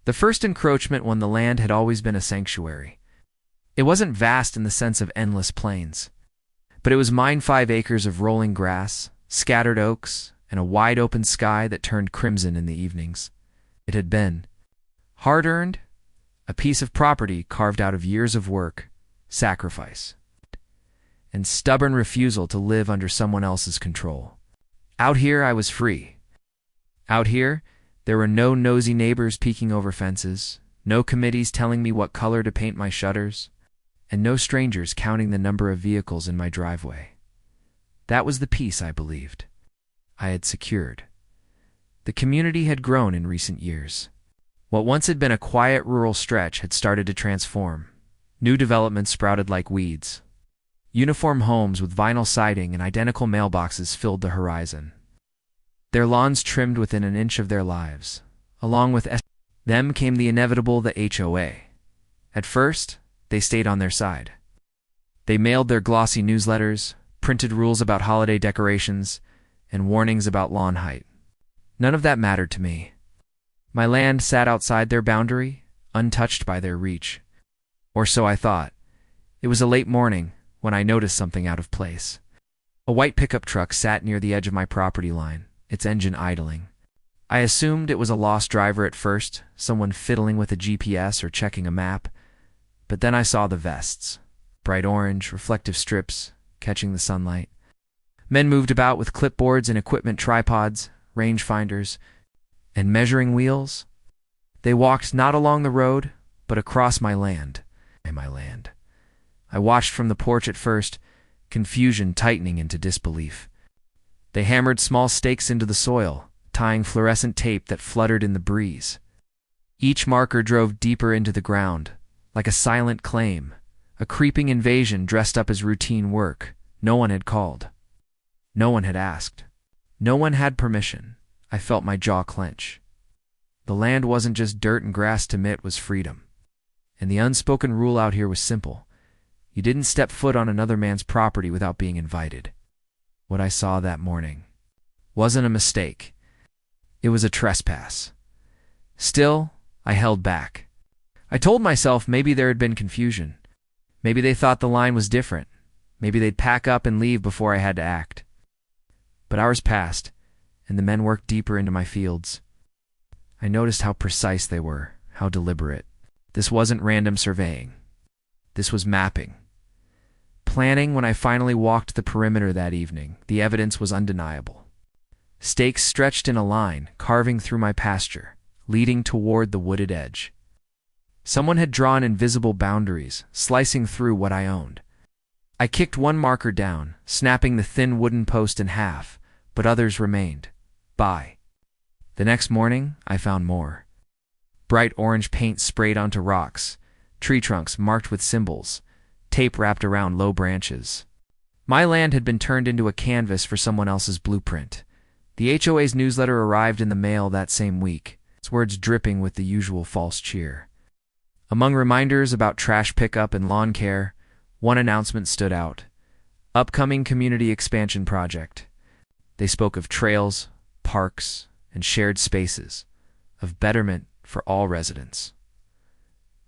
The first encroachment when the land had always been a sanctuary. It wasn't vast in the sense of endless plains, but it was mine 5 acres of rolling grass, scattered oaks, and a wide open sky that turned crimson in the evenings. It had been hard-earned, a piece of property carved out of years of work, sacrifice, and stubborn refusal to live under someone else's control. Out here, I was free. Out here, there were no nosy neighbors peeking over fences, no committees telling me what color to paint my shutters, and no strangers counting the number of vehicles in my driveway. That was the peace I believed I had secured. The community had grown in recent years. What once had been a quiet rural stretch had started to transform. New developments sprouted like weeds. Uniform homes with vinyl siding and identical mailboxes filled the horizon. Their lawns trimmed within an inch of their lives. Along with them came the inevitable, the HOA. At first, they stayed on their side. They mailed their glossy newsletters, printed rules about holiday decorations, and warnings about lawn height. None of that mattered to me. My land sat outside their boundary, untouched by their reach. Or so I thought. It was a late morning when I noticed something out of place. A white pickup truck sat near the edge of my property line, its engine idling. I assumed it was a lost driver at first, someone fiddling with a GPS or checking a map, but then I saw the vests. Bright orange, reflective strips, catching the sunlight. Men moved about with clipboards and equipment tripods, rangefinders, and measuring wheels. They walked not along the road, but across my land. I watched from the porch at first, confusion tightening into disbelief. They hammered small stakes into the soil, tying fluorescent tape that fluttered in the breeze. Each marker drove deeper into the ground, like a silent claim, a creeping invasion dressed up as routine work. No one had called. No one had asked. No one had permission. I felt my jaw clench. The land wasn't just dirt and grass to me, it was freedom. And the unspoken rule out here was simple. You didn't step foot on another man's property without being invited. What I saw that morning wasn't a mistake. It was a trespass. Still, I held back. I told myself maybe there had been confusion. Maybe they thought the line was different. Maybe they'd pack up and leave before I had to act. But hours passed, and the men worked deeper into my fields. I noticed how precise they were, how deliberate. This wasn't random surveying. This was mapping. Planning. When I finally walked the perimeter that evening, the evidence was undeniable. Stakes stretched in a line, carving through my pasture, leading toward the wooded edge. Someone had drawn invisible boundaries, slicing through what I owned. I kicked one marker down, snapping the thin wooden post in half, but others remained. The next morning, I found more. Bright orange paint sprayed onto rocks, tree trunks marked with symbols, tape wrapped around low branches. My land had been turned into a canvas for someone else's blueprint. The HOA's newsletter arrived in the mail that same week, its words dripping with the usual false cheer. Among reminders about trash pickup and lawn care, one announcement stood out. Upcoming community expansion project. They spoke of trails, parks, and shared spaces, of betterment for all residents.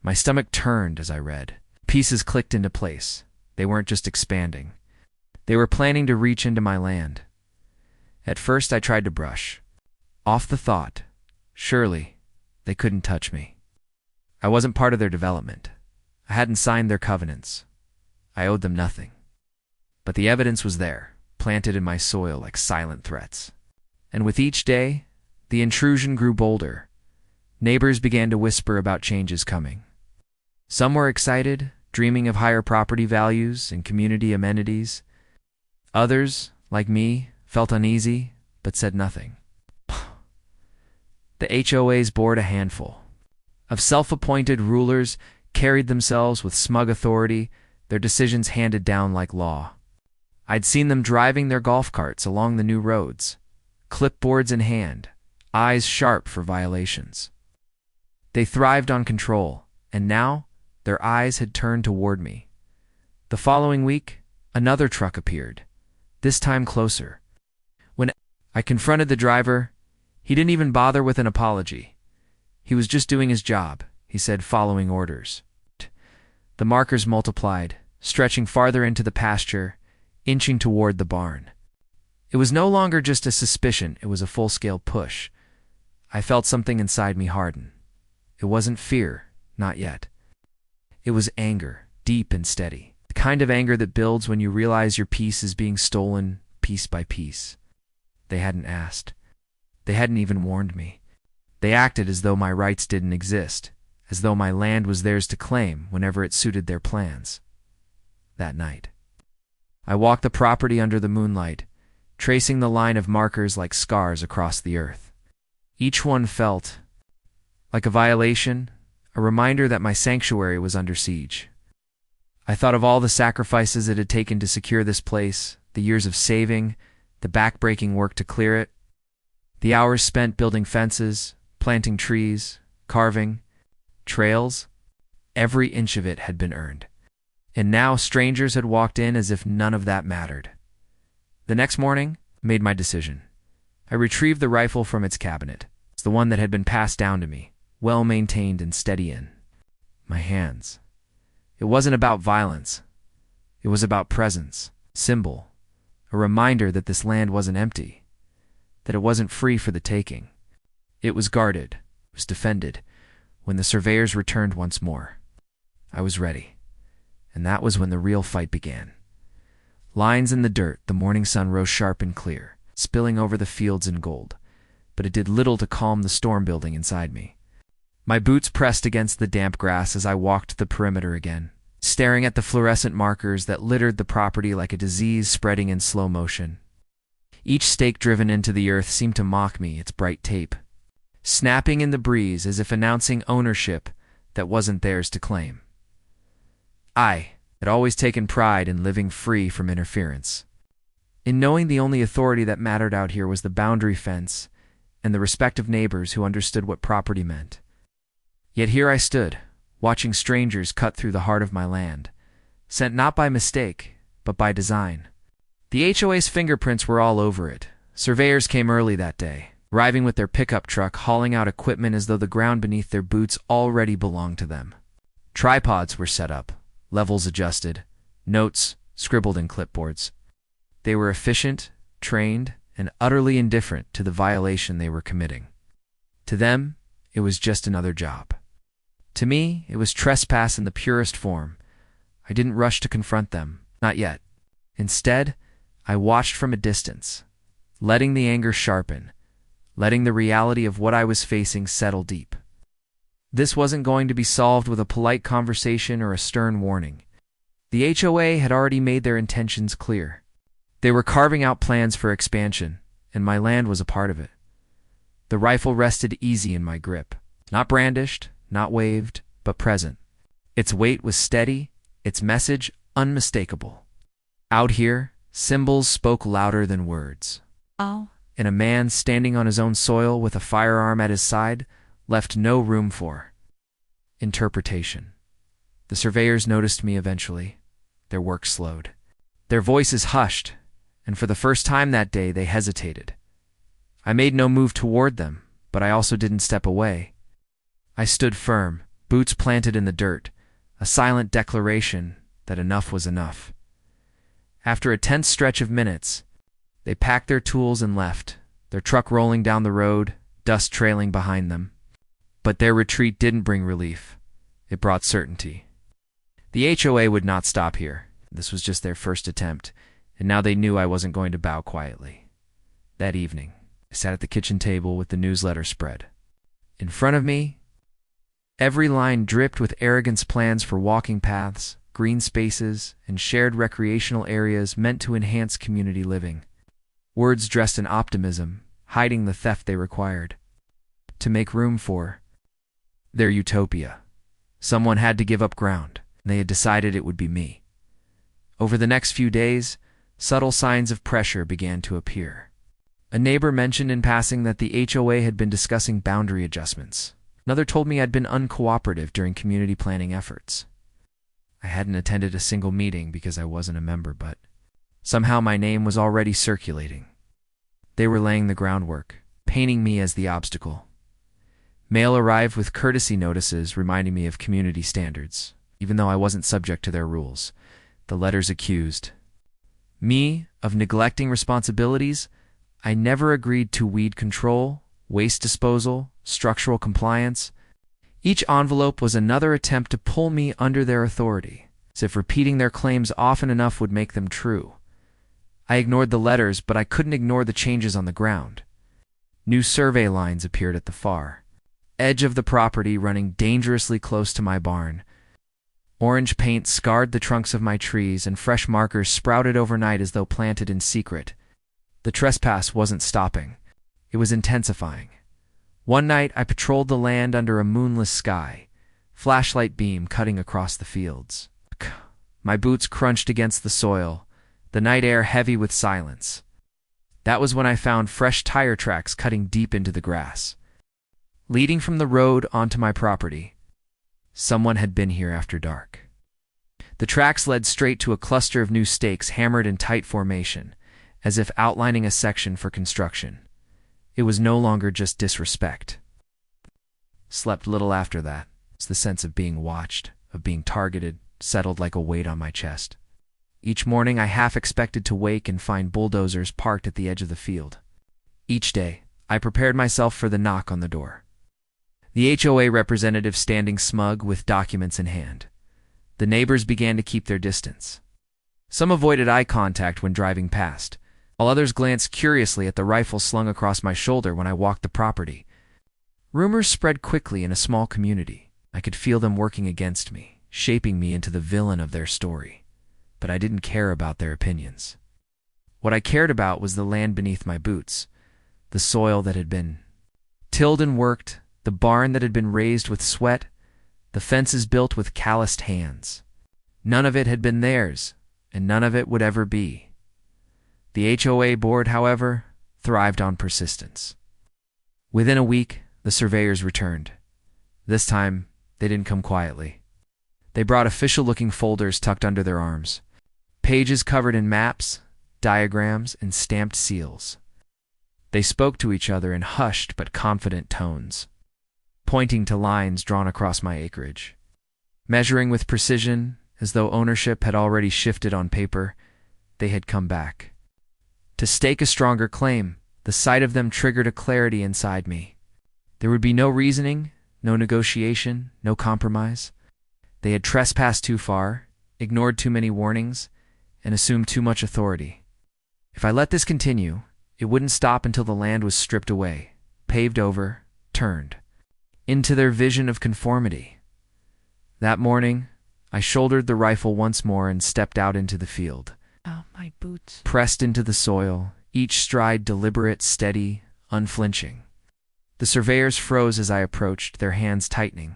My stomach turned as I read. Pieces clicked into place. They weren't just expanding. They were planning to reach into my land. At first I tried to brush off the thought, surely they couldn't touch me. I wasn't part of their development. I hadn't signed their covenants. I owed them nothing. But the evidence was there, planted in my soil like silent threats. And with each day, the intrusion grew bolder. Neighbors began to whisper about changes coming. Some were excited, dreaming of higher property values and community amenities. Others, like me, felt uneasy, but said nothing. The HOAs bored a handful of self-appointed rulers, carried themselves with smug authority, their decisions handed down like law. I'd seen them driving their golf carts along the new roads, clipboards in hand, eyes sharp for violations. They thrived on control, and now their eyes had turned toward me. The following week, another truck appeared, this time closer. When I confronted the driver, he didn't even bother with an apology. He was just doing his job, he said, following orders. The markers multiplied, stretching farther into the pasture, inching toward the barn. It was no longer just a suspicion, it was a full-scale push. I felt something inside me harden. It wasn't fear, not yet. It was anger, deep and steady. The kind of anger that builds when you realize your peace is being stolen piece by piece. They hadn't asked. They hadn't even warned me. They acted as though my rights didn't exist, as though my land was theirs to claim whenever it suited their plans. That night, I walked the property under the moonlight, tracing the line of markers like scars across the earth. Each one felt like a violation, a reminder that my sanctuary was under siege. I thought of all the sacrifices it had taken to secure this place, the years of saving, the back-breaking work to clear it, the hours spent building fences, planting trees, carving trails. Every inch of it had been earned. And now strangers had walked in as if none of that mattered. The next morning, I made my decision. I retrieved the rifle from its cabinet. It's the one that had been passed down to me, well-maintained and steady in my hands. It wasn't about violence. It was about presence, symbol, a reminder that this land wasn't empty, that it wasn't free for the taking. It was guarded, it was defended. When the surveyors returned once more, I was ready. And that was when the real fight began. Lines in the dirt, the morning sun rose sharp and clear, spilling over the fields in gold, but it did little to calm the storm building inside me. My boots pressed against the damp grass as I walked the perimeter again, staring at the fluorescent markers that littered the property like a disease spreading in slow motion. Each stake driven into the earth seemed to mock me, its bright tape, snapping in the breeze as if announcing ownership that wasn't theirs to claim. I had always taken pride in living free from interference, in knowing the only authority that mattered out here was the boundary fence and the respect of neighbors who understood what property meant. Yet here I stood, watching strangers cut through the heart of my land, sent not by mistake, but by design. The HOA's fingerprints were all over it. Surveyors came early that day, arriving with their pickup truck, hauling out equipment as though the ground beneath their boots already belonged to them. Tripods were set up, levels adjusted, notes scribbled in clipboards. They were efficient, trained, and utterly indifferent to the violation they were committing. To them, it was just another job. To me, it was trespass in the purest form. I didn't rush to confront them, not yet. Instead, I watched from a distance, letting the anger sharpen, letting the reality of what I was facing settle deep. This wasn't going to be solved with a polite conversation or a stern warning. The HOA had already made their intentions clear. They were carving out plans for expansion, and my land was a part of it. The rifle rested easy in my grip, not brandished, not waved, but present. Its weight was steady, its message unmistakable. Out here, symbols spoke louder than words. Oh. And a man standing on his own soil with a firearm at his side left no room for interpretation. The surveyors noticed me eventually. Their work slowed. Their voices hushed, and for the first time that day they hesitated. I made no move toward them, but I also didn't step away. I stood firm, boots planted in the dirt, a silent declaration that enough was enough. After a tense stretch of minutes, they packed their tools and left, their truck rolling down the road, dust trailing behind them. But their retreat didn't bring relief. It brought certainty. The HOA would not stop here. This was just their first attempt, and now they knew I wasn't going to bow quietly. That evening, I sat at the kitchen table with the newsletter spread. In front of me, every line dripped with arrogance plans for walking paths, green spaces, and shared recreational areas meant to enhance community living. Words dressed in optimism, hiding the theft they required. To make room for their utopia, someone had to give up ground, and they had decided it would be me. Over the next few days, subtle signs of pressure began to appear. A neighbor mentioned in passing that the HOA had been discussing boundary adjustments. Another told me I'd been uncooperative during community planning efforts. I hadn't attended a single meeting because I wasn't a member, but somehow my name was already circulating. They were laying the groundwork, painting me as the obstacle. Mail arrived with courtesy notices reminding me of community standards, even though I wasn't subject to their rules. The letters accused me of neglecting responsibilities. I never agreed to weed control, waste disposal, structural compliance. Each envelope was another attempt to pull me under their authority, as if repeating their claims often enough would make them true. I ignored the letters, but I couldn't ignore the changes on the ground. New survey lines appeared at the far edge of the property, running dangerously close to my barn. Orange paint scarred the trunks of my trees, and fresh markers sprouted overnight as though planted in secret. The trespass wasn't stopping. It was intensifying. One night, I patrolled the land under a moonless sky, flashlight beam cutting across the fields. My boots crunched against the soil, the night air heavy with silence. That was when I found fresh tire tracks cutting deep into the grass, leading from the road onto my property. Someone had been here after dark. The tracks led straight to a cluster of new stakes hammered in tight formation, as if outlining a section for construction. It was no longer just disrespect. Slept little after that. It's the sense of being watched, of being targeted, settled like a weight on my chest. Each morning I half expected to wake and find bulldozers parked at the edge of the field. Each day, I prepared myself for the knock on the door. The HOA representative standing smug with documents in hand. The neighbors began to keep their distance. Some avoided eye contact when driving past, while others glanced curiously at the rifle slung across my shoulder when I walked the property. Rumors spread quickly in a small community. I could feel them working against me, shaping me into the villain of their story. But I didn't care about their opinions. What I cared about was the land beneath my boots, the soil that had been tilled and worked, the barn that had been raised with sweat, the fences built with calloused hands. None of it had been theirs, and none of it would ever be. The HOA board, however, thrived on persistence. Within a week, the surveyors returned. This time, they didn't come quietly. They brought official-looking folders tucked under their arms, pages covered in maps, diagrams, and stamped seals. They spoke to each other in hushed but confident tones, pointing to lines drawn across my acreage. Measuring with precision, as though ownership had already shifted on paper, they had come back. To stake a stronger claim, the sight of them triggered a clarity inside me. There would be no reasoning, no negotiation, no compromise. They had trespassed too far, ignored too many warnings, and assumed too much authority. If I let this continue, it wouldn't stop until the land was stripped away, paved over, turned into their vision of conformity. That morning, I shouldered the rifle once more and stepped out into the field. Oh, my boots. Pressed into the soil, each stride deliberate, steady, unflinching. The surveyors froze as I approached, their hands tightening.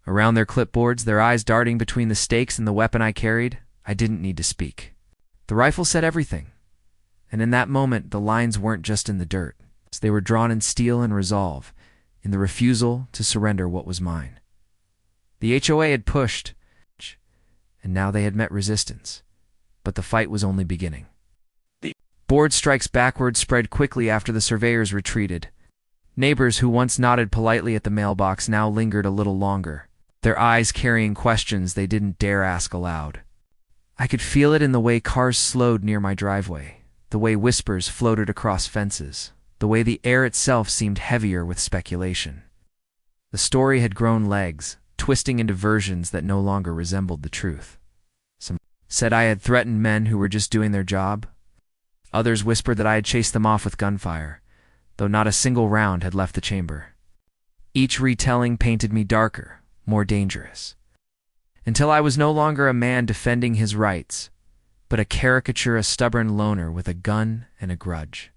Around their clipboards, their eyes darting between the stakes and the weapon I carried, I didn't need to speak. The rifle said everything. And in that moment, the lines weren't just in the dirt. They were drawn in steel and resolve, in the refusal to surrender what was mine. The HOA had pushed, and now they had met resistance. But the fight was only beginning. The board strikes backward spread quickly after the surveyors retreated. Neighbors who once nodded politely at the mailbox now lingered a little longer, their eyes carrying questions they didn't dare ask aloud. I could feel it in the way cars slowed near my driveway, the way whispers floated across fences, the way the air itself seemed heavier with speculation. The story had grown legs, twisting into versions that no longer resembled the truth. Some said I had threatened men who were just doing their job. Others whispered that I had chased them off with gunfire, though not a single round had left the chamber. Each retelling painted me darker, more dangerous, until I was no longer a man defending his rights, but a caricature, a stubborn loner with a gun and a grudge.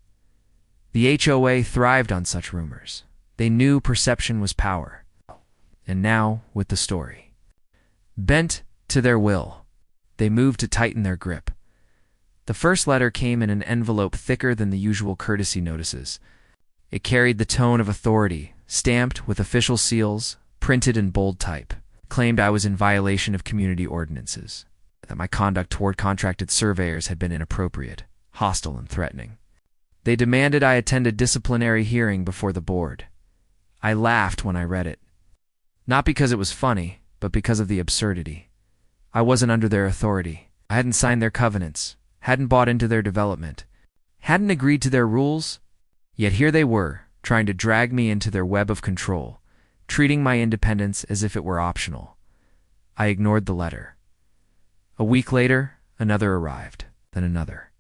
The HOA thrived on such rumors. They knew perception was power. And now, with the story bent to their will, they moved to tighten their grip. The first letter came in an envelope thicker than the usual courtesy notices. It carried the tone of authority, stamped with official seals, printed in bold type. Claimed I was in violation of community ordinances, that my conduct toward contracted surveyors had been inappropriate, hostile, and threatening. They demanded I attend a disciplinary hearing before the board. I laughed when I read it. Not because it was funny, but because of the absurdity. I wasn't under their authority. I hadn't signed their covenants, hadn't bought into their development, hadn't agreed to their rules. Yet here they were, trying to drag me into their web of control, treating my independence as if it were optional. I ignored the letter. A week later, another arrived, then another.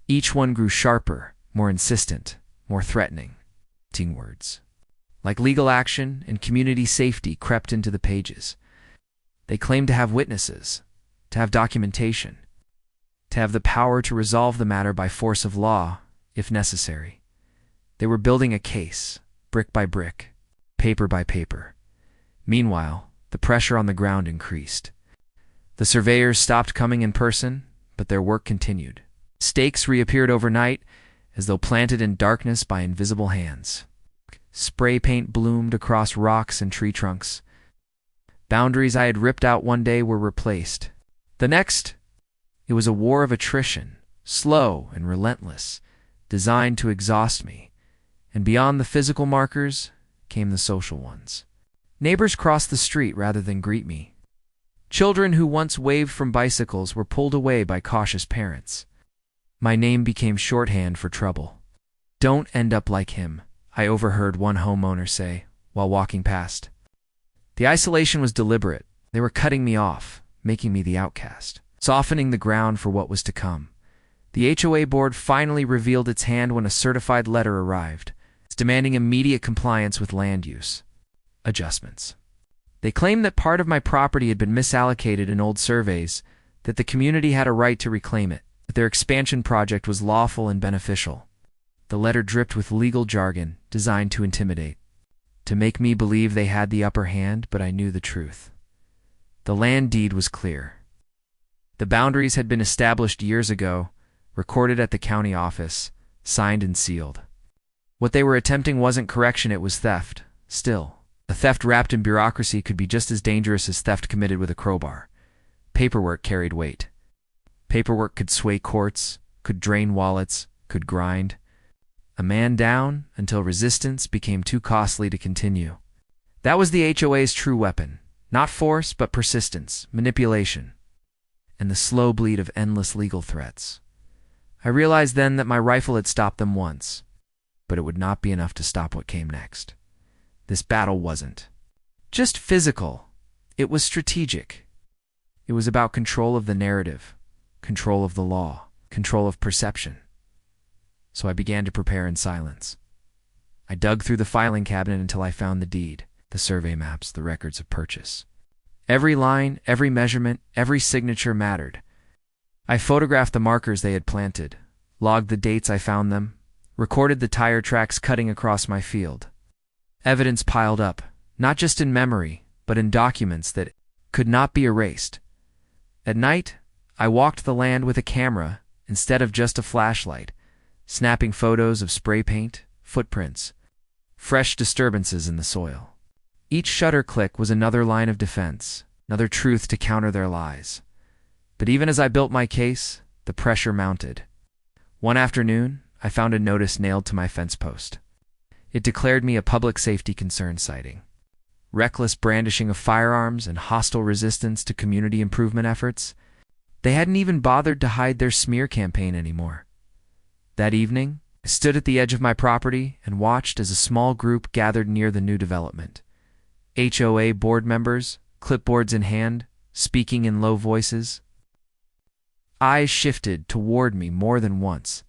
Each one grew sharper, more insistent, more threatening. Words like legal action and community safety crept into the pages. They claimed to have witnesses, to have documentation, to have the power to resolve the matter by force of law, if necessary. They were building a case, brick by brick, paper by paper. Meanwhile, the pressure on the ground increased. The surveyors stopped coming in person, but their work continued. Stakes reappeared overnight, as though planted in darkness by invisible hands. Spray paint bloomed across rocks and tree trunks. Boundaries I had ripped out one day were replaced. The next, it was a war of attrition, slow and relentless, designed to exhaust me. And beyond the physical markers came the social ones. Neighbors crossed the street rather than greet me. Children who once waved from bicycles were pulled away by cautious parents. My name became shorthand for trouble. "Don't end up like him," I overheard one homeowner say while walking past. The isolation was deliberate. They were cutting me off, making me the outcast, softening the ground for what was to come. The HOA board finally revealed its hand when a certified letter arrived, demanding immediate compliance with land use adjustments. They claimed that part of my property had been misallocated in old surveys, that the community had a right to reclaim it, that their expansion project was lawful and beneficial. The letter dripped with legal jargon designed to intimidate, to make me believe they had the upper hand, but I knew the truth. The land deed was clear. The boundaries had been established years ago, recorded at the county office, signed and sealed. What they were attempting wasn't correction, it was theft. Still, a theft wrapped in bureaucracy could be just as dangerous as theft committed with a crowbar. Paperwork carried weight. Paperwork could sway courts, could drain wallets, could grind a man down until resistance became too costly to continue. That was the HOA's true weapon. Not force, but persistence, manipulation, and the slow bleed of endless legal threats. I realized then that my rifle had stopped them once, but it would not be enough to stop what came next. This battle wasn't just physical. It was strategic. It was about control of the narrative, control of the law, control of perception. So I began to prepare in silence. I dug through the filing cabinet until I found the deed, the survey maps, the records of purchase. Every line, every measurement, every signature mattered. I photographed the markers they had planted, logged the dates I found them, recorded the tire tracks cutting across my field. Evidence piled up, not just in memory, but in documents that could not be erased. At night, I walked the land with a camera instead of just a flashlight, snapping photos of spray paint, footprints, fresh disturbances in the soil. Each shutter click was another line of defense, another truth to counter their lies. But even as I built my case, the pressure mounted. One afternoon, I found a notice nailed to my fence post. It declared me a public safety concern, citing reckless brandishing of firearms and hostile resistance to community improvement efforts. They hadn't even bothered to hide their smear campaign anymore. That evening, I stood at the edge of my property and watched as a small group gathered near the new development. HOA board members, clipboards in hand, speaking in low voices. Eyes shifted toward me more than once,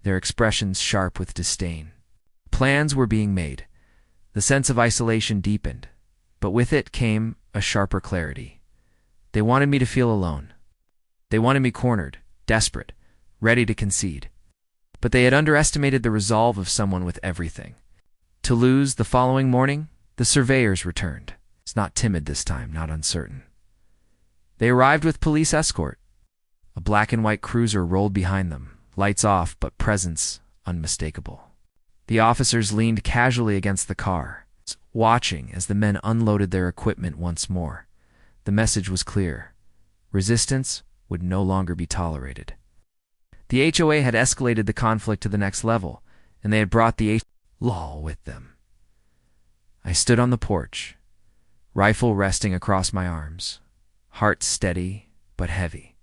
their expressions sharp with disdain. Plans were being made. The sense of isolation deepened, but with it came a sharper clarity. They wanted me to feel alone. They wanted me cornered, desperate, ready to concede. But they had underestimated the resolve of someone with everything. To lose the following morning, the surveyors returned. It's not timid this time, not uncertain. They arrived with police escort. A black and white cruiser rolled behind them, lights off but presence unmistakable. The officers leaned casually against the car, watching as the men unloaded their equipment once more. The message was clear. Resistance would no longer be tolerated. The HOA had escalated the conflict to the next level, and they had brought the law with them. I stood on the porch, rifle resting across my arms, heart steady but heavy.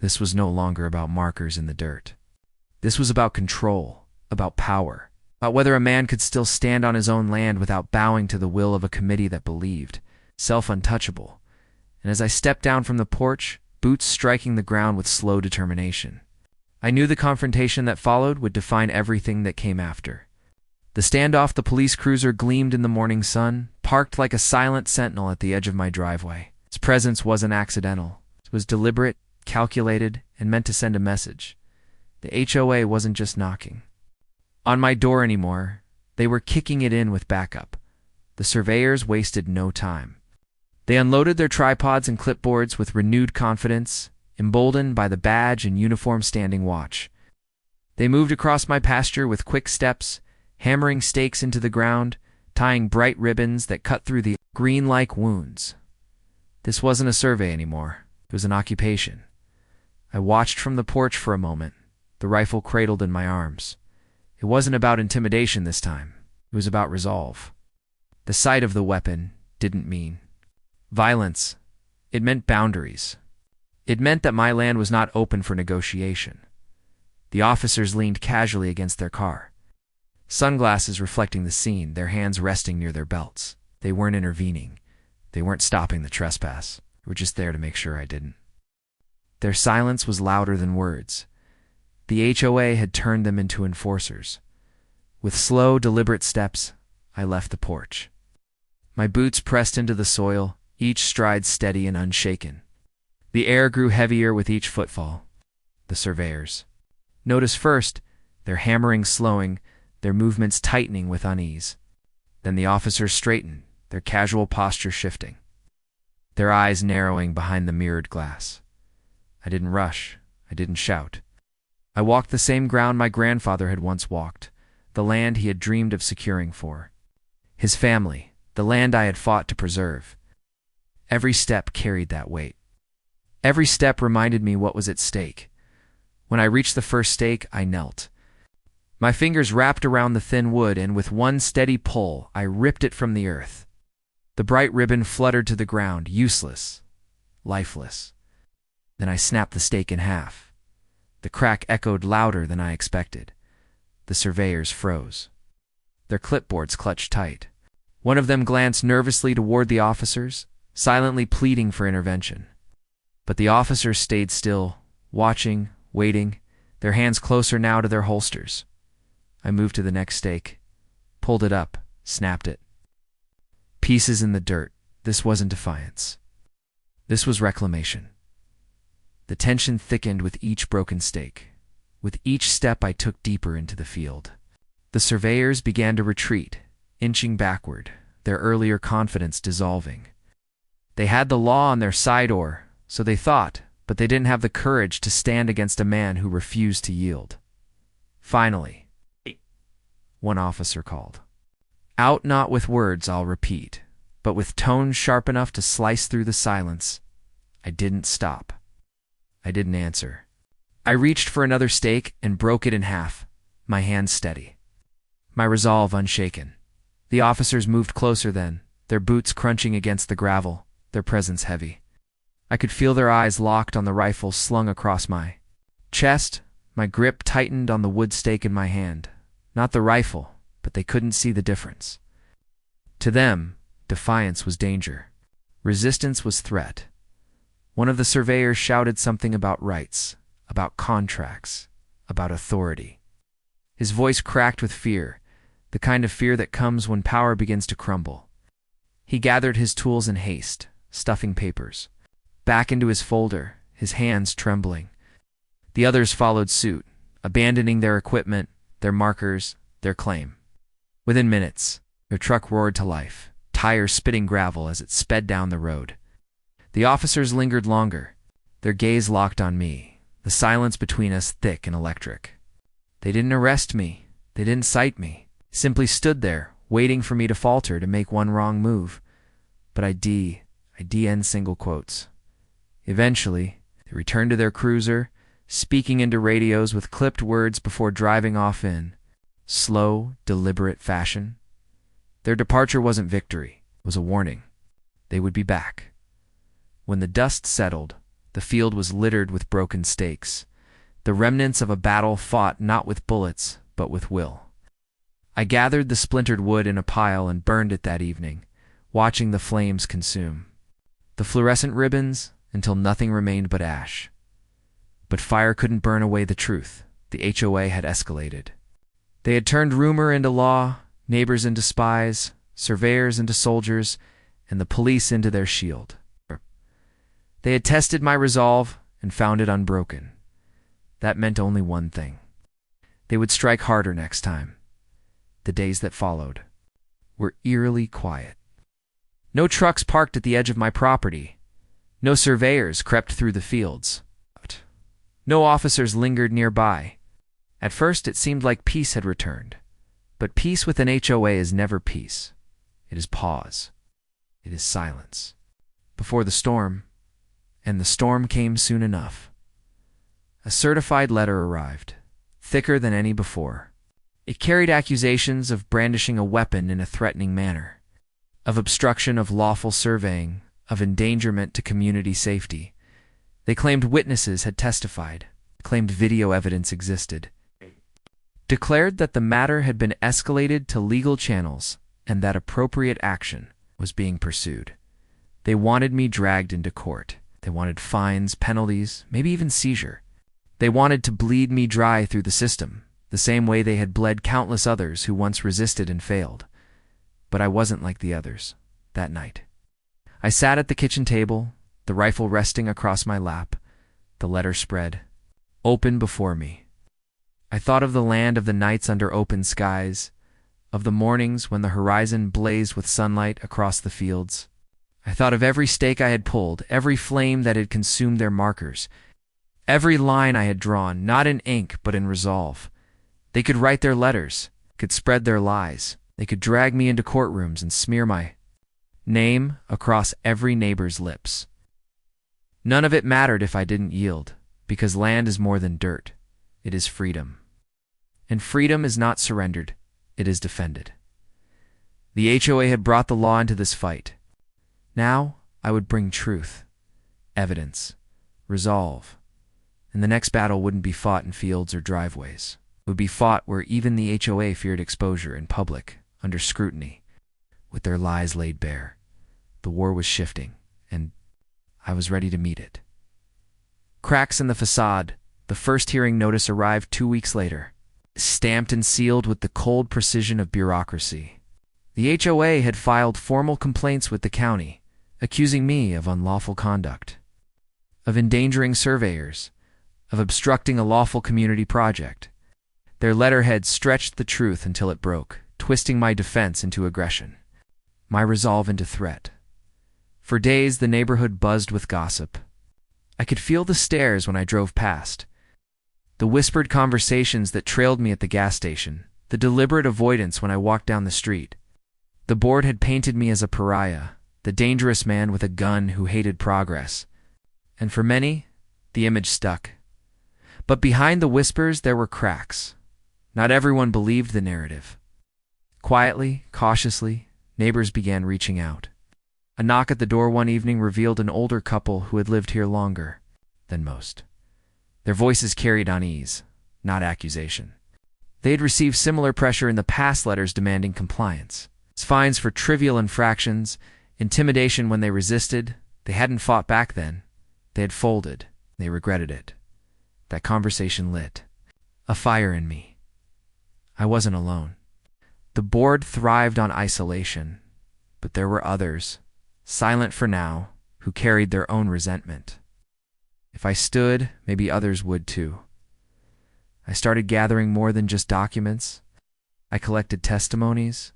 This was no longer about markers in the dirt. This was about control, about power, about whether a man could still stand on his own land without bowing to the will of a committee that believed, self-untouchable. And as I stepped down from the porch, boots striking the ground with slow determination, I knew the confrontation that followed would define everything that came after. The standoff, the police cruiser gleamed in the morning sun, parked like a silent sentinel at the edge of my driveway. Its presence wasn't accidental. It was deliberate, calculated, and meant to send a message. The HOA wasn't just knocking on my door anymore. They were kicking it in with backup. The surveyors wasted no time. They unloaded their tripods and clipboards with renewed confidence, emboldened by the badge and uniform standing watch. They moved across my pasture with quick steps, hammering stakes into the ground, tying bright ribbons that cut through the green-like wounds. This wasn't a survey anymore. It was an occupation. I watched from the porch for a moment, the rifle cradled in my arms. It wasn't about intimidation this time. It was about resolve. The sight of the weapon didn't mean violence. It meant boundaries. It meant that my land was not open for negotiation. The officers leaned casually against their car, sunglasses reflecting the scene, their hands resting near their belts. They weren't intervening. They weren't stopping the trespass. They were just there to make sure I didn't. Their silence was louder than words. The HOA had turned them into enforcers. With slow, deliberate steps, I left the porch. My boots pressed into the soil, each stride steady and unshaken. The air grew heavier with each footfall. The surveyors. Notice first, their hammering slowing, their movements tightening with unease. Then the officers straightened, their casual posture shifting, their eyes narrowing behind the mirrored glass. I didn't rush. I didn't shout. I walked the same ground my grandfather had once walked, the land he had dreamed of securing for his family, the land I had fought to preserve. Every step carried that weight. Every step reminded me what was at stake. When I reached the first stake, I knelt. My fingers wrapped around the thin wood, and with one steady pull, I ripped it from the earth. The bright ribbon fluttered to the ground, useless, lifeless. Then I snapped the stake in half. The crack echoed louder than I expected. The surveyors froze. Their clipboards clutched tight. One of them glanced nervously toward the officers, silently pleading for intervention. But the officers stayed still, watching, waiting, their hands closer now to their holsters. I moved to the next stake, pulled it up, snapped it. Pieces in the dirt. This wasn't defiance. This was reclamation. The tension thickened with each broken stake. With each step I took deeper into the field. The surveyors began to retreat, inching backward, their earlier confidence dissolving. They had the law on their side, or so they thought, but they didn't have the courage to stand against a man who refused to yield. Finally, one officer called. Out not with words, I'll repeat, but with tones sharp enough to slice through the silence. I didn't stop. I didn't answer. I reached for another stake and broke it in half, my hands steady, my resolve unshaken. The officers moved closer then, their boots crunching against the gravel, their presence heavy. I could feel their eyes locked on the rifle slung across my chest. My grip tightened on the wood stake in my hand. Not the rifle, but they couldn't see the difference. To them, defiance was danger. Resistance was threat. One of the surveyors shouted something about rights, about contracts, about authority. His voice cracked with fear, the kind of fear that comes when power begins to crumble. He gathered his tools in haste, stuffing papers, back into his folder, his hands trembling. The others followed suit, abandoning their equipment, their markers, their claim. Within minutes, their truck roared to life, tires spitting gravel as it sped down the road. The officers lingered longer, their gaze locked on me, the silence between us thick and electric. They didn't arrest me, they didn't cite me, simply stood there, waiting for me to falter, to make one wrong move. But I DN single quotes. Eventually, they returned to their cruiser, speaking into radios with clipped words before driving off in slow, deliberate fashion. Their departure wasn't victory, it was a warning. They would be back. When the dust settled, the field was littered with broken stakes, the remnants of a battle fought not with bullets, but with will. I gathered the splintered wood in a pile and burned it that evening, watching the flames consume the fluorescent ribbons until nothing remained but ash. But fire couldn't burn away the truth. The HOA had escalated. They had turned rumor into law, neighbors into spies, surveyors into soldiers, and the police into their shield. They had tested my resolve and found it unbroken. That meant only one thing. They would strike harder next time. The days that followed were eerily quiet. No trucks parked at the edge of my property. No surveyors crept through the fields. No officers lingered nearby. At first it seemed like peace had returned. But peace with an HOA is never peace. It is pause. It is silence. Before the storm, and the storm came soon enough. A certified letter arrived, thicker than any before. It carried accusations of brandishing a weapon in a threatening manner, of obstruction of lawful surveying, of endangerment to community safety. They claimed witnesses had testified, claimed video evidence existed, declared that the matter had been escalated to legal channels and that appropriate action was being pursued. They wanted me dragged into court. They wanted fines, penalties, maybe even seizure. They wanted to bleed me dry through the system, the same way they had bled countless others who once resisted and failed. But I wasn't like the others that night. I sat at the kitchen table, the rifle resting across my lap, the letter spread, open before me. I thought of the land of the nights under open skies, of the mornings when the horizon blazed with sunlight across the fields. I thought of every stake I had pulled, every flame that had consumed their markers, every line I had drawn, not in ink but in resolve. They could write their letters, could spread their lies. They could drag me into courtrooms and smear my name across every neighbor's lips. None of it mattered if I didn't yield, because land is more than dirt. It is freedom. And freedom is not surrendered, it is defended. The HOA had brought the law into this fight. Now I would bring truth, evidence, resolve, and the next battle wouldn't be fought in fields or driveways. It would be fought where even the HOA feared exposure in public, under scrutiny, with their lies laid bare. The war was shifting, and I was ready to meet it. Cracks in the facade. The first hearing notice arrived 2 weeks later, stamped and sealed with the cold precision of bureaucracy. The HOA had filed formal complaints with the county, accusing me of unlawful conduct, of endangering surveyors, of obstructing a lawful community project. Their letterhead stretched the truth until it broke, twisting my defense into aggression, my resolve into threat. For days the neighborhood buzzed with gossip. I could feel the stares when I drove past, the whispered conversations that trailed me at the gas station, the deliberate avoidance when I walked down the street. The board had painted me as a pariah, the dangerous man with a gun who hated progress. And for many, the image stuck. But behind the whispers there were cracks. Not everyone believed the narrative. Quietly, cautiously, neighbors began reaching out. A knock at the door one evening revealed an older couple who had lived here longer than most. Their voices carried unease, not accusation. They had received similar pressure in the past, letters demanding compliance. Fines for trivial infractions, intimidation when they resisted. They hadn't fought back then. They had folded. They regretted it. That conversation lit a fire in me. I wasn't alone. The board thrived on isolation, but there were others, silent for now, who carried their own resentment. If I stood, maybe others would too. I started gathering more than just documents. I collected testimonies.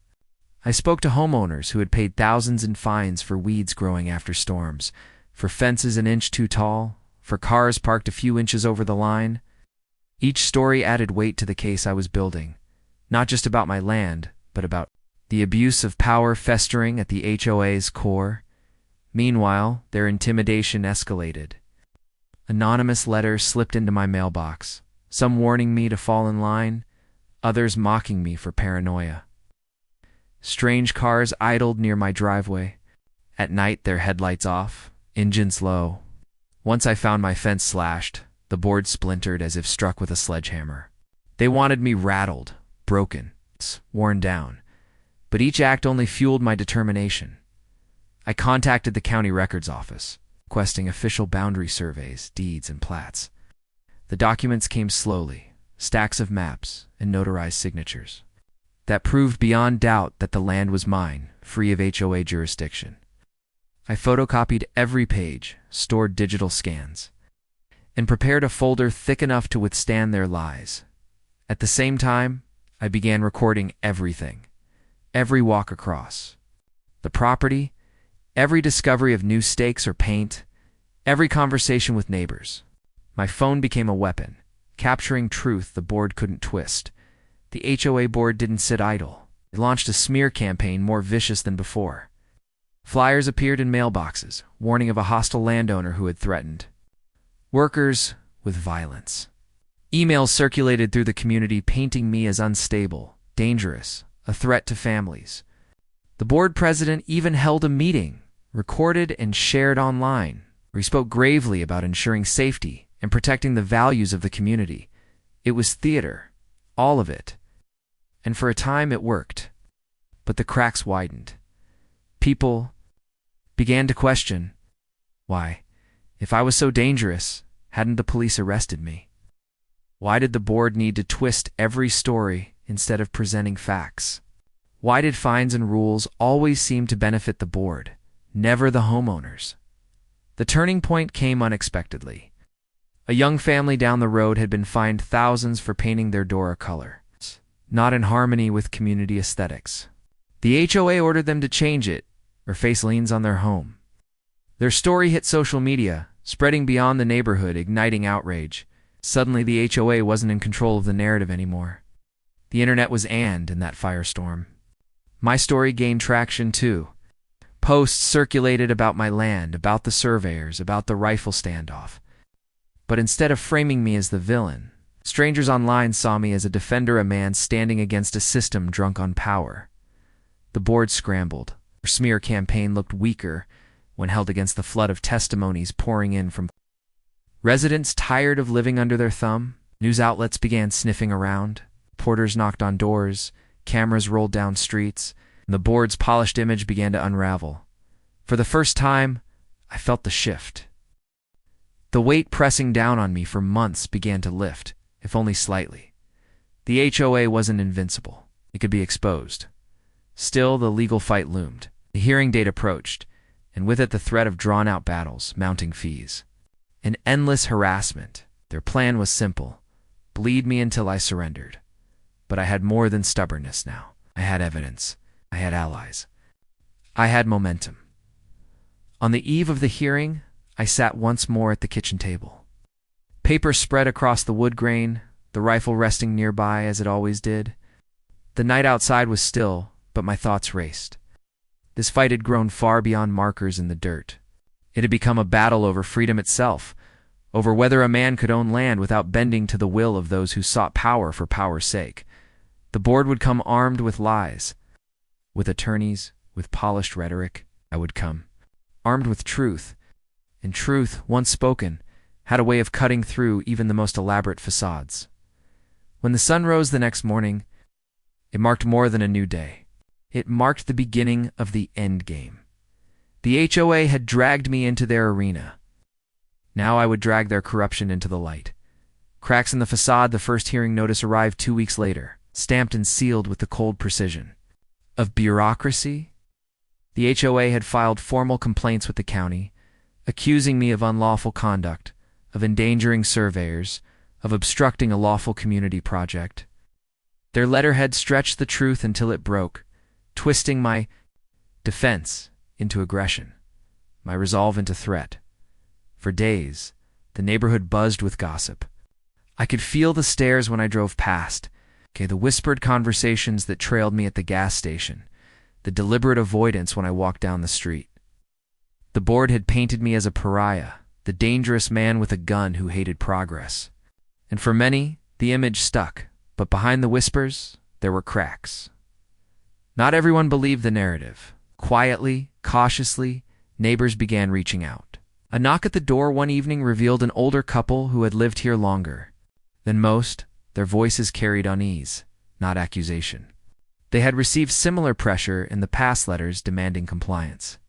I spoke to homeowners who had paid thousands in fines for weeds growing after storms, for fences an inch too tall, for cars parked a few inches over the line. Each story added weight to the case I was building, not just about my land, but about the abuse of power festering at the HOA's core. Meanwhile, their intimidation escalated. Anonymous letters slipped into my mailbox, some warning me to fall in line, others mocking me for paranoia. Strange cars idled near my driveway. At night, their headlights off, engines low. Once I found my fence slashed, the board splintered as if struck with a sledgehammer. They wanted me rattled, broken, worn down. But each act only fueled my determination. I contacted the county records office, requesting official boundary surveys, deeds, and plats. The documents came slowly, stacks of maps and notarized signatures. That proved beyond doubt that the land was mine, free of HOA jurisdiction. I photocopied every page, stored digital scans, and prepared a folder thick enough to withstand their lies. At the same time, I began recording everything, every walk across the property, every discovery of new stakes or paint, every conversation with neighbors. My phone became a weapon, capturing truth the board couldn't twist. The HOA board didn't sit idle. It launched a smear campaign more vicious than before. Flyers appeared in mailboxes, warning of a hostile landowner who had threatened workers with violence. Emails circulated through the community painting me as unstable, dangerous, a threat to families. The board president even held a meeting, recorded and shared online, where he spoke gravely about ensuring safety and protecting the values of the community. It was theater, all of it. And for a time it worked. But the cracks widened. People began to question, why, if I was so dangerous, hadn't the police arrested me? Why did the board need to twist every story instead of presenting facts? Why did fines and rules always seem to benefit the board, never the homeowners? The turning point came unexpectedly. A young family down the road had been fined thousands for painting their door a color, not in harmony with community aesthetics. The HOA ordered them to change it or face liens on their home. Their story hit social media, spreading beyond the neighborhood, igniting outrage. Suddenly, the HOA wasn't in control of the narrative anymore. The internet was in that firestorm. My story gained traction too. Posts circulated about my land, about the surveyors, about the rifle standoff. But instead of framing me as the villain, strangers online saw me as a defender, a man standing against a system drunk on power. The board scrambled. Their smear campaign looked weaker when held against the flood of testimonies pouring in from residents tired of living under their thumb. News outlets began sniffing around. Porters knocked on doors. Cameras rolled down streets. And the board's polished image began to unravel. For the first time, I felt the shift. The weight pressing down on me for months began to lift, if only slightly. The HOA wasn't invincible. It could be exposed. Still, the legal fight loomed. The hearing date approached, and with it the threat of drawn-out battles, mounting fees, and endless harassment. Their plan was simple: bleed me until I surrendered. But I had more than stubbornness now. I had evidence. I had allies. I had momentum. On the eve of the hearing, I sat once more at the kitchen table. Paper spread across the wood grain, the rifle resting nearby as it always did. The night outside was still, but my thoughts raced. This fight had grown far beyond markers in the dirt. It had become a battle over freedom itself, over whether a man could own land without bending to the will of those who sought power for power's sake. The board would come armed with lies. With attorneys, with polished rhetoric, I would come armed with truth. And truth, once spoken, had a way of cutting through even the most elaborate facades. When the sun rose the next morning, it marked more than a new day. It marked the beginning of the end game. The HOA had dragged me into their arena. Now I would drag their corruption into the light. Cracks in the facade. The first hearing notice arrived 2 weeks later, stamped and sealed with the cold precision of bureaucracy. The HOA had filed formal complaints with the county, accusing me of unlawful conduct, of endangering surveyors, of obstructing a lawful community project. Their letterhead stretched the truth until it broke, twisting my defense into aggression, my resolve into threat. For days, the neighborhood buzzed with gossip. I could feel the stares when I drove past, the whispered conversations that trailed me at the gas station, the deliberate avoidance when I walked down the street. The board had painted me as a pariah, the dangerous man with a gun who hated progress. And for many, the image stuck, but behind the whispers, there were cracks. Not everyone believed the narrative. Quietly, cautiously, neighbors began reaching out. A knock at the door one evening revealed an older couple who had lived here longer than most. Their voices carried unease, not accusation. They had received similar pressure in the past, letters demanding compliance.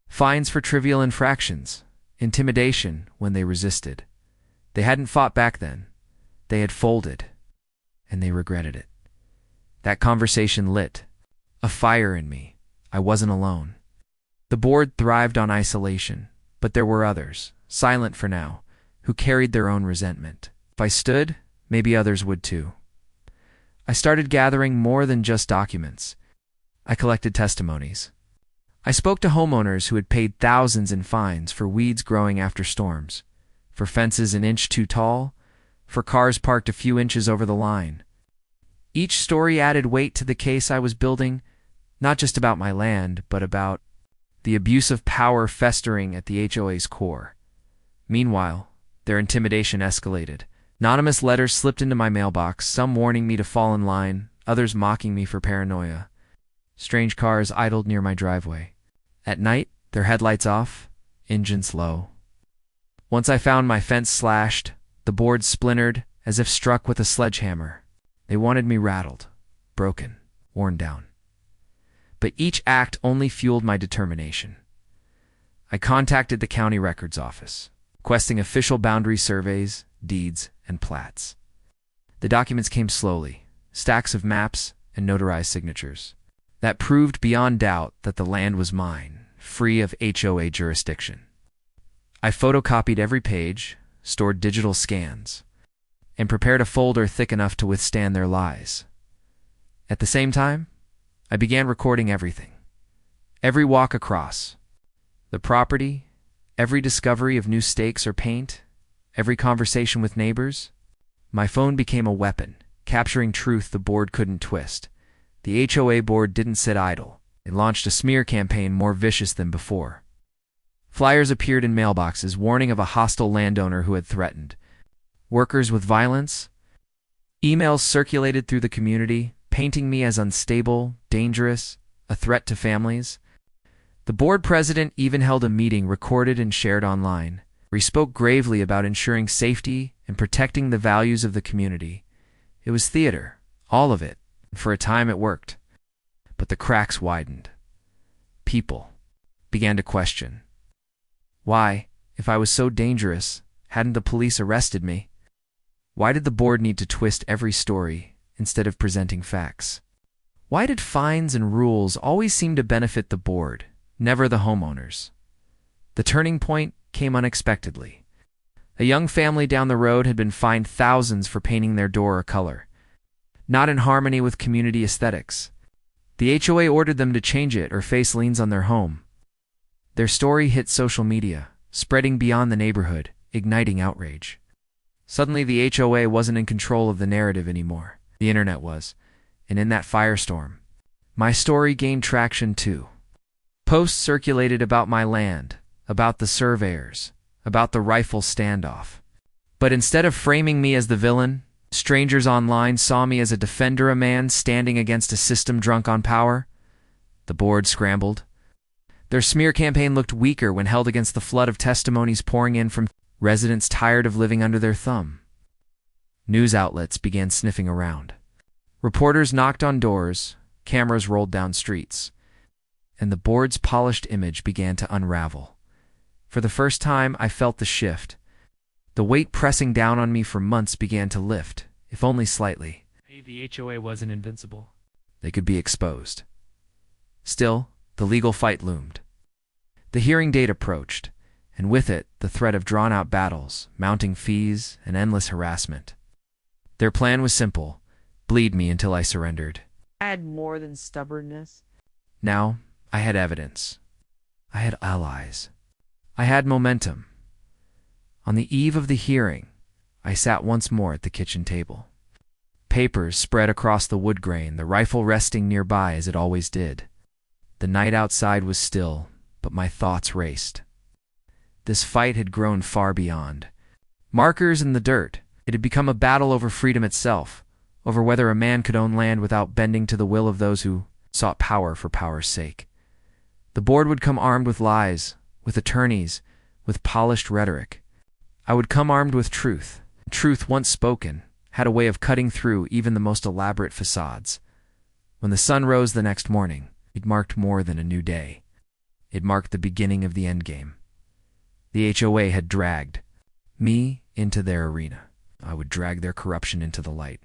Fines for trivial infractions, intimidation when they resisted. They hadn't fought back then. They had folded, and they regretted it. That conversation lit a fire in me. I wasn't alone. The board thrived on isolation, but there were others, silent for now, who carried their own resentment. If I stood, maybe others would too. I started gathering more than just documents. I collected testimonies. I spoke to homeowners who had paid thousands in fines for weeds growing after storms, for fences an inch too tall, for cars parked a few inches over the line. Each story added weight to the case I was building, not just about my land, but about the abuse of power festering at the HOA's core. Meanwhile, their intimidation escalated. Anonymous letters slipped into my mailbox, some warning me to fall in line, others mocking me for paranoia. Strange cars idled near my driveway. At night, their headlights off, engines low. Once I found my fence slashed, the boards splintered as if struck with a sledgehammer. They wanted me rattled, broken, worn down. But each act only fueled my determination. I contacted the county records office, requesting official boundary surveys, deeds, and plats. The documents came slowly, stacks of maps and notarized signatures. That proved beyond doubt that the land was mine, free of HOA jurisdiction. I photocopied every page, stored digital scans, and prepared a folder thick enough to withstand their lies. At the same time, I began recording everything. Every walk across the property, every discovery of new stakes or paint, every conversation with neighbors. My phone became a weapon, capturing truth the board couldn't twist. The HOA board didn't sit idle. It launched a smear campaign more vicious than before. Flyers appeared in mailboxes warning of a hostile landowner who had threatened workers with violence. Emails circulated through the community, painting me as unstable, dangerous, a threat to families. The board president even held a meeting recorded and shared online, where he spoke gravely about ensuring safety and protecting the values of the community. It was theater, all of it. For a time it worked. But the cracks widened. People began to question. Why, if I was so dangerous, hadn't the police arrested me? Why did the board need to twist every story instead of presenting facts? Why did fines and rules always seem to benefit the board, never the homeowners? The turning point came unexpectedly. A young family down the road had been fined thousands for painting their door a color, not in harmony with community aesthetics. The HOA ordered them to change it or face liens on their home. Their story hit social media, spreading beyond the neighborhood, igniting outrage. Suddenly the HOA wasn't in control of the narrative anymore. The internet was. And in that firestorm, my story gained traction too. Posts circulated about my land, about the surveyors, about the rifle standoff. But instead of framing me as the villain, strangers online saw me as a defender, a man standing against a system drunk on power. The board scrambled. Their smear campaign looked weaker when held against the flood of testimonies pouring in from residents tired of living under their thumb. News outlets began sniffing around. Reporters knocked on doors, cameras rolled down streets, and the board's polished image began to unravel. For the first time, I felt the shift. The weight pressing down on me for months began to lift, if only slightly. The HOA wasn't invincible. They could be exposed. Still, the legal fight loomed. The hearing date approached, and with it, the threat of drawn-out battles, mounting fees, and endless harassment. Their plan was simple: bleed me until I surrendered. I had more than stubbornness. Now, I had evidence. I had allies. I had momentum. On the eve of the hearing, I sat once more at the kitchen table. Papers spread across the wood grain, the rifle resting nearby as it always did. The night outside was still, but my thoughts raced. This fight had grown far beyond markers in the dirt. It had become a battle over freedom itself, over whether a man could own land without bending to the will of those who sought power for power's sake. The board would come armed with lies, with attorneys, with polished rhetoric. I would come armed with truth. Truth, once spoken, had a way of cutting through even the most elaborate facades. When the sun rose the next morning, it marked more than a new day. It marked the beginning of the endgame. The HOA had dragged me into their arena. I would drag their corruption into the light.